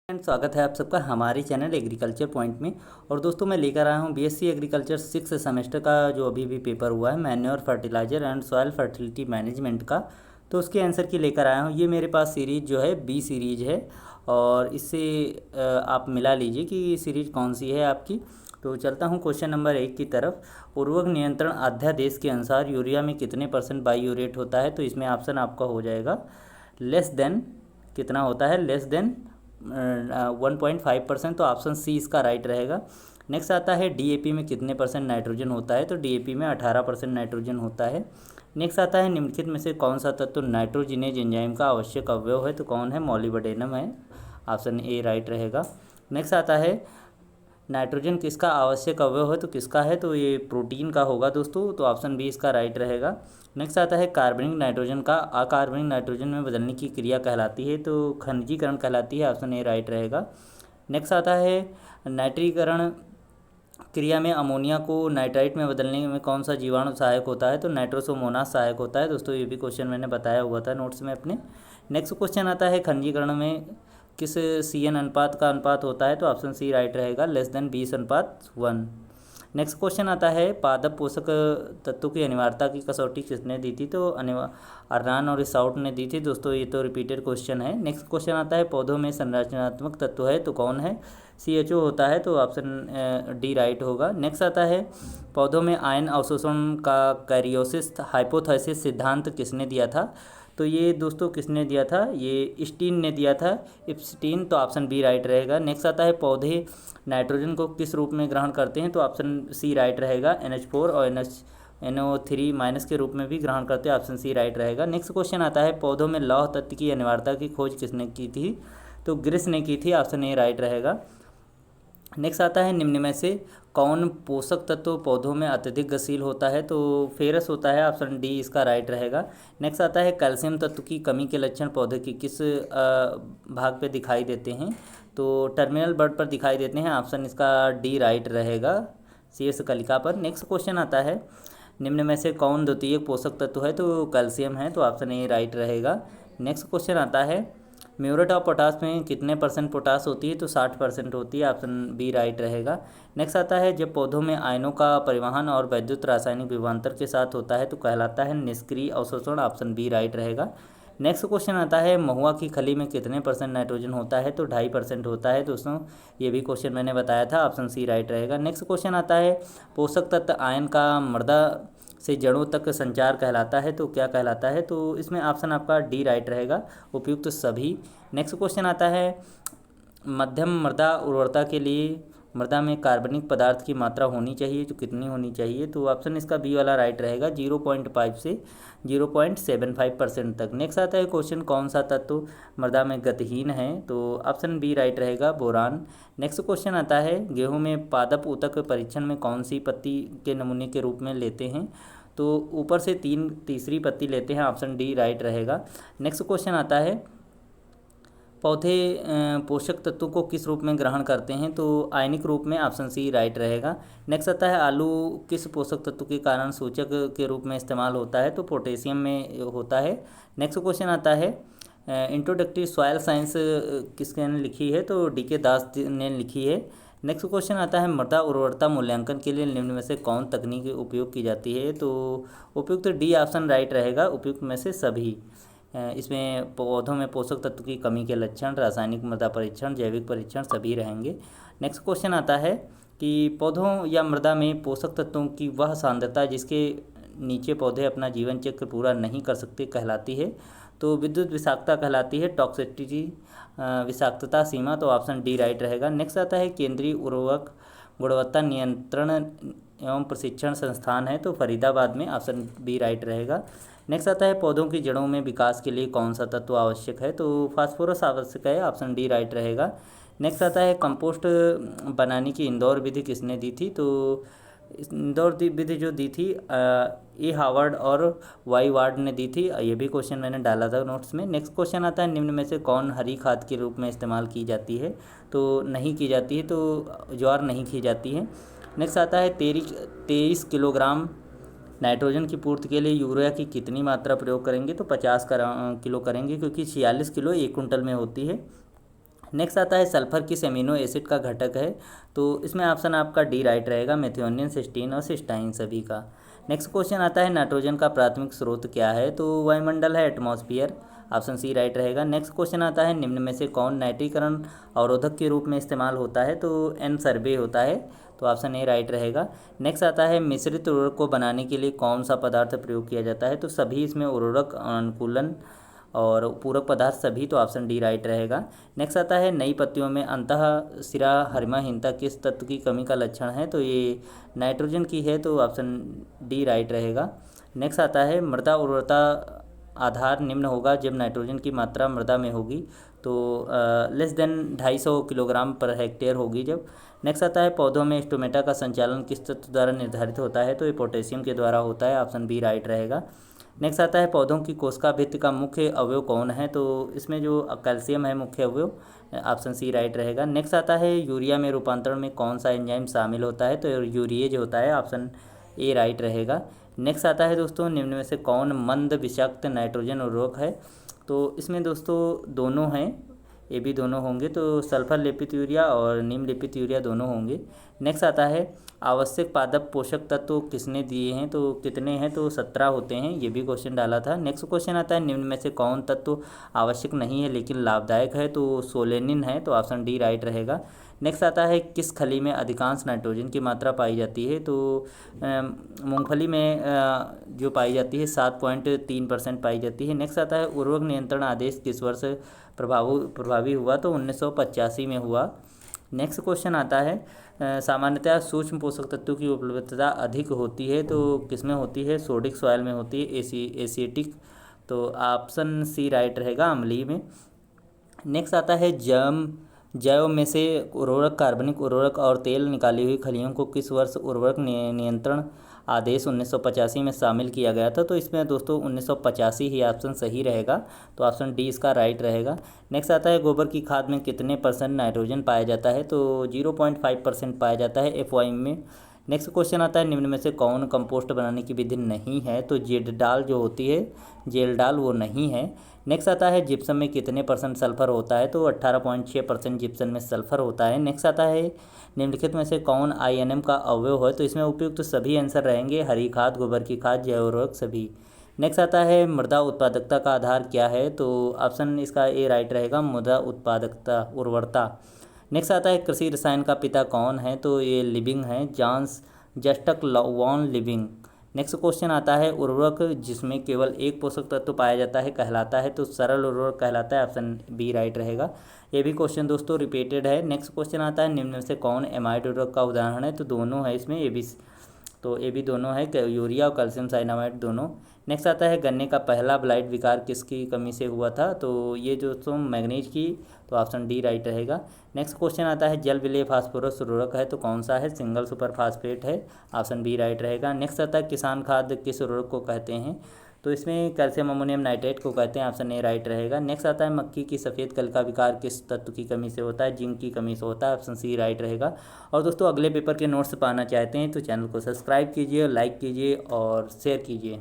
And स्वागत है आप सबका हमारे चैनल एग्रीकल्चर पॉइंट में। और दोस्तों मैं लेकर आया हूँ बीएससी एग्रीकल्चर 6 सेमेस्टर का जो अभी भी पेपर हुआ है manure fertiliser and soil fertility management का। तो उसके आंसर की लेकर आया हूँ। ये मेरे पास सीरीज़ जो है बी सीरीज़ है और इससे आप मिला लीजिए कि सीरीज़ कौन सी है आपकी। तो चलता हूँ क्वेश्चन नंबर 1 की तरफ। उर्वरक नियंत्रण अध्यादेश के अनुसार यूरिया में कितने % बायोरेट होता है? तो इसमें ऑप्शन आपका हो जाएगा लेस देन, कितना होता है? Less than 1.5%। तो ऑप्शन सी इसका राइट रहेगा। नेक्स्ट आता है डीएपी में कितने % नाइट्रोजन होता है? तो डीएपी में 18% नाइट्रोजन होता है। नेक्स्ट आता है निम्नलिखित में से कौन सा तत्व नाइट्रोजिनेज एंजाइम का आवश्यक अवयव है? तो कौन है? मॉलिब्डेनम है। ऑप्शन ए राइट रहेगा। नेक्स्ट आता है नाइट्रोजन किसका आवश्यक अवयव है? तो किसका है? तो ये प्रोटीन का होगा दोस्तों। तो ऑप्शन बी इसका राइट रहेगा। नेक्स्ट आता है कार्बनिक नाइट्रोजन का अकार्बनिक नाइट्रोजन में बदलने की क्रिया कहलाती है? तो खनिजीकरण कहलाती है। ऑप्शन ए राइट रहेगा। नेक्स्ट आता है नाइट्रीकरण क्रिया में अमोनिया को नाइट्राइट में बदलने में कौन सा जीवाणु सहायक होता है? तो नाइट्रोसोमोनास सहायक होता है। दोस्तों ये भी क्वेश्चन मैंने बताया हुआ था नोट्स में अपने। नेक्स्ट क्वेश्चन आता है खनिजीकरण में किस CN अनुपात का अनुपात होता है? तो ऑप्शन सी राइट रहेगा, लेस देन 20:1। नेक्स्ट क्वेश्चन आता है पादप पोषक तत्वों की अनिवार्यता की कसौटी किसने दी थी? तो अर्नान और रिसाउट ने दी थी। दोस्तों ये तो रिपीटेड क्वेश्चन है। नेक्स्ट क्वेश्चन आता है पौधों में संरचनात्मक तत्व है? तो कौन है? CHO होता है। तो ऑप्शन डी राइट होगा। नेक्स्ट आता है पौधों में आयन अवशोषण का कैरियोसिस हाइपोथेसिस सिद्धांत किसने दिया था? तो ये दोस्तों किसने दिया था? ये स्टीन ने दिया था, इप्स्टीन। तो ऑप्शन बी राइट रहेगा। नेक्स्ट आता है पौधे नाइट्रोजन को किस रूप में ग्रहण करते हैं? तो ऑप्शन सी राइट रहेगा। NH4 और NO3- के रूप में भी ग्रहण करते हैं। ऑप्शन सी राइट रहेगा। नेक्स्ट क्वेश्चन आता है पौधों में लौह तत्व की अनिवार्यता की खोज किसने की थी? तो ग्रिस ने की थी। ऑप्शन ए राइट रहेगा। नेक्स्ट आता है निम्न में से कौन पोषक तत्व पौधों में अत्यधिक गतिशील होता है? तो फेरस होता है। ऑप्शन डी इसका राइट रहेगा। नेक्स्ट आता है कैल्शियम तत्व की कमी के लक्षण पौधे की किस भाग पे दिखाई देते हैं? तो टर्मिनल बड पर दिखाई देते हैं। ऑप्शन इसका डी राइट रहेगा, शीर्ष कलिका पर। नेक्स्ट क्वेश्चन आता है निम्न में से कौन द्वितीयक पोषक तत्व है? तो कैल्शियम है। तो ऑप्शन ए राइट रहेगा। नेक्स्ट क्वेश्चन आता है म्यूरेट ऑफ पोटास में कितने % पोटास होती है? तो 60% होती है। ऑप्शन बी राइट रहेगा। नेक्स्ट आता है जब पौधों में आयनों का परिवहन और वैद्युत रासायनिक विभवांतर के साथ होता है तो कहलाता है निष्क्रिय अवशोषण। ऑप्शन बी राइट रहेगा। नेक्स्ट क्वेश्चन आता है महुआ की खली में कितने % नाइट्रोजन होता है? तो 2.5% होता है दोस्तों। ये भी क्वेश्चन मैंने बताया था। ऑप्शन सी राइट रहेगा। नेक्स्ट क्वेश्चन आता है पोषक तत्व आयन का मृदा से जड़ों तक संचार कहलाता है? तो क्या कहलाता है? तो इसमें ऑप्शन आपका डी राइट रहेगा, उपयुक्त सभी। नेक्स्ट क्वेश्चन आता है मध्यम मृदा उर्वरता के लिए मृदा में कार्बनिक पदार्थ की मात्रा होनी चाहिए तो कितनी होनी चाहिए? तो ऑप्शन इसका बी वाला राइट रहेगा, 0.5 से 0.75% तक। नेक्स्ट आता है क्वेश्चन कौन सा तत्व मृदा में गतिहीन है? तो ऑप्शन बी राइट रहेगा, बोरान। नेक्स्ट क्वेश्चन आता है गेहूं में पादप ऊतक परीक्षण में कौन सी पत्ती के नमूने के रूप में लेते हैं? तो ऊपर से तीसरी पत्ती लेते हैं। ऑप्शन डी राइट रहेगा। नेक्स्ट क्वेश्चन आता है पौधे पोषक तत्वों को किस रूप में ग्रहण करते हैं? तो आयनिक रूप में। ऑप्शन सी राइट रहेगा। नेक्स्ट आता है आलू किस पोषक तत्व के कारण सूचक के रूप में इस्तेमाल होता है? तो पोटेशियम में होता है। नेक्स्ट क्वेश्चन आता है इंट्रोडक्टरी सॉयल साइंस किसने लिखी है? तो DK दास ने लिखी है। नेक्स्ट क्वेश्चन आता है मृदा उर्वरता मूल्यांकन के लिए निम्न में से कौन तकनीक उपयोग की जाती है? तो उपयुक्त डी ऑप्शन राइट रहेगा, उपयुक्त में से सभी। इसमें पौधों में पोषक तत्व की कमी के लक्षण, रासायनिक मृदा परीक्षण, जैविक परीक्षण सभी रहेंगे। नेक्स्ट क्वेश्चन आता है कि पौधों या मृदा में पोषक तत्वों की वह सांद्रता जिसके नीचे पौधे अपना जीवन चक्र पूरा नहीं कर सकते कहलाती है? तो विद्युत विषाक्तता कहलाती है, टॉक्सिसिटी विषाक्तता सीमा। तो ऑप्शन डी राइट रहेगा। नेक्स्ट आता है केंद्रीय उर्वरक गुणवत्ता नियंत्रण एवं प्रशिक्षण संस्थान है? तो फरीदाबाद में। ऑप्शन बी राइट रहेगा। नेक्स्ट आता है पौधों की जड़ों में विकास के लिए कौन सा तत्व आवश्यक है? तो फास्फोरस आवश्यक है। ऑप्शन डी राइट रहेगा। नेक्स्ट आता है कंपोस्ट बनाने की इंदौर विधि किसने दी थी? तो इंदौर विधि जो दी थी ए हावर्ड और वाई वार्ड ने दी थी। ये भी क्वेश्चन मैंने डाला था नोट्स में। नेक्स्ट क्वेश्चन आता है निम्न में से कौन हरी खाद के रूप में इस्तेमाल की जाती है? तो नहीं की जाती है, तो ज्वार नहीं की जाती है। नेक्स्ट आता है 23 किलोग्राम नाइट्रोजन की पूर्ति के लिए यूरिया की कितनी मात्रा प्रयोग करेंगे? तो 50 किलो करेंगे, क्योंकि 46 किलो 1 कुंटल में होती है। नेक्स्ट आता है सल्फर किस एमिनो एसिड का घटक है, तो इसमें ऑप्शन आपका डी राइट रहेगा, मेथिओनिन, सिस्टीन और सिस्टाइन सभी का। नेक्स्ट क्वेश्चन आता है नाइट्रोजन का प्राथमिक स्रोत क्या है, तो वायुमंडल है, एटमॉस्फेयर, ऑप्शन सी राइट रहेगा। नेक्स्ट क्वेश्चन आता है निम्न में से कौन नाइट्रीकरण अवरोधक के रूप में इस्तेमाल होता है, तो एन सर्वे होता है, तो ऑप्शन ए राइट रहेगा। नेक्स्ट आता है मिश्रित उर्वरक को बनाने के लिए कौन सा पदार्थ प्रयोग किया जाता है, तो सभी इसमें उर्वरक, अनुकूलन और पूरक पदार्थ सभी, तो ऑप्शन डी राइट रहेगा। नेक्स्ट आता है नई पत्तियों में अंतः सिरा हरिमाहीनता किस तत्व की कमी का लक्षण है, तो ये नाइट्रोजन की है, तो ऑप्शन डी राइट रहेगा। नेक्स्ट आता है मृदा उर्वरता आधार निम्न होगा जब नाइट्रोजन की मात्रा मृदा में होगी, तो less than 250 kilogram per hectare होगी जब। नेक्स्ट आता है पौधों में स्टोमेटा का संचालन किस तत्व द्वारा निर्धारित होता है, तो ये पोटेशियम के द्वारा होता है, ऑप्शन बी राइट रहेगा। नेक्स्ट आता है पौधों की कोशिका भित्ति का मुख्य अवयव कौन है, तो इसमें जो कैल्शियम है मुख्य अवयव, ऑप्शन सी राइट रहेगा। नेक्स्ट आता है यूरिया में रूपांतरण में कौन सा एंजाइम शामिल होता है, तो यूरिएज होता है, ऑप्शन ए राइट रहेगा। नेक्स्ट आता है दोस्तों निम्न में से कौन मंद विषाक्त नाइट्रोजन उर्वरक है, तो इसमें दोस्तों दोनों हैं, ये भी दोनों होंगे, तो सल्फर लेपित यूरिया और नीम लेपित यूरिया दोनों होंगे। नेक्स्ट आता है आवश्यक पादप पोषक तत्व किसने दिए हैं, तो कितने हैं, तो 17 होते हैं, ये भी क्वेश्चन डाला था। नेक्स्ट क्वेश्चन आता है निम्न में से कौन तत्व आवश्यक नहीं है लेकिन लाभदायक है, तो सोलेनिन है, तो ऑप्शन डी राइट रहेगा। नेक्स्ट आता है किस खली में अधिकांश नाइट्रोजन की मात्रा पाई जाती है, तो मूंगफली में जो पाई जाती है 7.3% पाई जाती है। नेक्स्ट आता है उर्वरक नियंत्रण आदेश किस वर्ष प्रभावी हुआ, तो 1985 में हुआ। नेक्स्ट क्वेश्चन आता है सामान्यतः सूक्ष्म पोषक तत्वों की उपलब्धता अधिक होती है, तो किसमें होती है, सोडिक सॉइल में होती है, एसिटिक, तो ऑप्शन सी राइट रहेगा, अम्लीय में। नेक्स्ट आता है जैव में से उर्वरक, कार्बनिक उर्वरक और तेल निकाली हुई खलियों को किस वर्ष उर्वरक नियंत्रण आदेश 1985 में शामिल किया गया था, तो इसमें दोस्तों 1985 ही ऑप्शन सही रहेगा, तो ऑप्शन डी इसका राइट रहेगा। नेक्स्ट आता है गोबर की खाद में कितने % नाइट्रोजन पाया जाता है, तो 0.5% पाया जाता है FOI में। नेक्स्ट क्वेश्चन आता है निम्न में से कौन कंपोस्ट बनाने की विधि नहीं है, तो जेल जो होती है, जेल डाल वो नहीं है। नेक्स्ट आता है जिप्सम में कितने % सल्फर होता है, तो 18.6% जिप्सम में सल्फर होता है। नेक्स्ट आता है निम्नलिखित में से कौन INM का अवयव है, तो इसमें उपयुक्त सभी आंसर रहेंगे, हरी खाद, गोबर की खाद, जैव उर्वरक सभी। नेक्स्ट आता है मृदा उत्पादकता का आधार क्या है, तो ऑप्शन इसका ए राइट रहेगा, मृदा उत्पादकता, उर्वरता। नेक्स्ट आता है कृषि रसायन का पिता कौन है, तो ये लिविंग है, Johns Justus von Liebig. Next question आता है उर्वरक जिसमें केवल एक पोषक तत्व पाया जाता है कहलाता है, तो सरल उर्वरक कहलाता है, ऑप्शन बी राइट रहेगा। ये भी क्वेश्चन दोस्तों रिपीटेड है। नेक्स्ट क्वेश्चन आता है निम्न में से कौन एमाइड उर्वरक का उदाहरण है, तो दोनों है इसमें, ये भी दोनों है, यूरिया और कैल्शियम साइनामाइड दोनों। नेक्स्ट आता है गन्ने का पहला ब्लाइट विकार किसकी कमी से हुआ था, तो ये दोस्तों मैग्नीज की, तो ऑप्शन डी राइट रहेगा। नेक्स्ट क्वेश्चन आता है जल विलेय फास्फोरस उर्वरक है, तो कौन सा है, सिंगल सुपर फास्फेट है, ऑप्शन बी राइट रहेगा। नेक्स्ट आता है किसान खाद किस उर्वरक को कहते हैं, तो इसमें कैल्शियम अमोनियम नाइट्रेट को कहते हैं, ऑप्शन ए राइट रहेगा। नेक्स्ट आता है मक्की की सफ़ेद कल का विकार किस तत्व की कमी से होता है, जिंक की कमी से होता है, ऑप्शन सी राइट रहेगा। और दोस्तों अगले पेपर के नोट्स पाना चाहते हैं तो चैनल को सब्सक्राइब कीजिए, लाइक कीजिए और शेयर कीजिए।